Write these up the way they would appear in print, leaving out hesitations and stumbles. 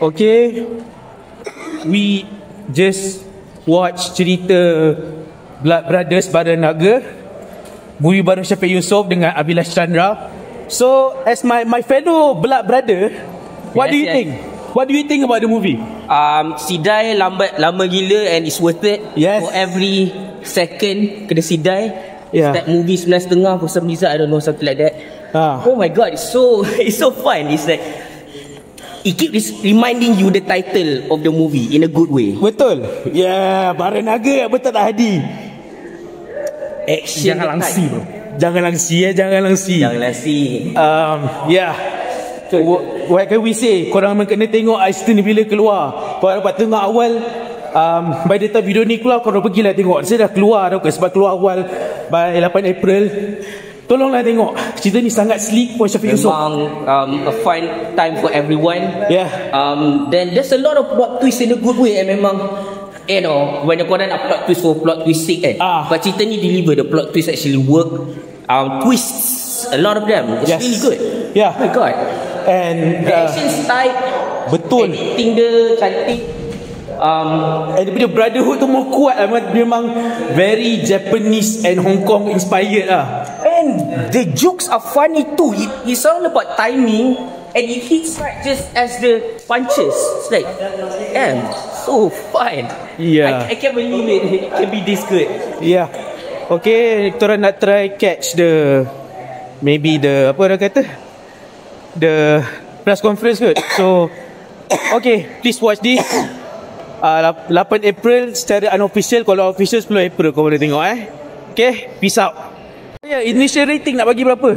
Okay, we just watch cerita Blood Brothers Badan Naga, movie baru Syafiq Yusof dengan Abhilash Chandra. So as my fellow Blood brother, what do you think? What do you think about the movie? Sidai lama gila and it's worth it. Yes. For every second kena sidai. Yeah. That movie 9.5 for some reason, I don't know, something like that. Oh my god, it's so fun. It's like it keeps reminding you the title of the movie in a good way. Betul. Yeah, Badan Naga betul tak Hadi? Action. Jangan langsi bro. Jangan langsi. Jangan langsi. Yeah. What can we say? Korang kena tengok Ice ni bila keluar. Korang dapat tengok awal. By the time video ni keluar, korang pergilah tengok. Saya dah keluar dah, sebab keluar awal by 8 April. Tolonglah tengok. Cerita ni sangat sleek for Syafiq Yusof. Memang a fun time for everyone. Yeah. Then there's a lot of plot twist in a good way. And memang, you know, when korang nak plot twist for plot twist sake but cerita ni deliver. The plot twist actually work. Twists, a lot of them. It's really good. Yeah. Oh my god. And the action's tight. Betul. Editing dia cantik. And the brotherhood tu more kuat lah. Memang very Japanese and Hong Kong inspired lah. And the jokes are funny too. It's all about timing, and it hits right just as the punches. It's like, damn, so fun. Yeah. I can't believe it can be this good. Yeah. Okay, kita nak try catch maybe apa orang kata, the press conference kot. So okay, please watch this. 8 April secara unofficial. Kalau official 10 April kau boleh tengok Okay, peace out. Initial rating nak bagi berapa?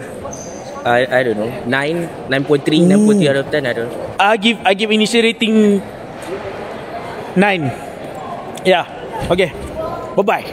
I don't know, 9.3 out of 10. I don't know. I give initial rating 9. Yeah. Okay, bye bye.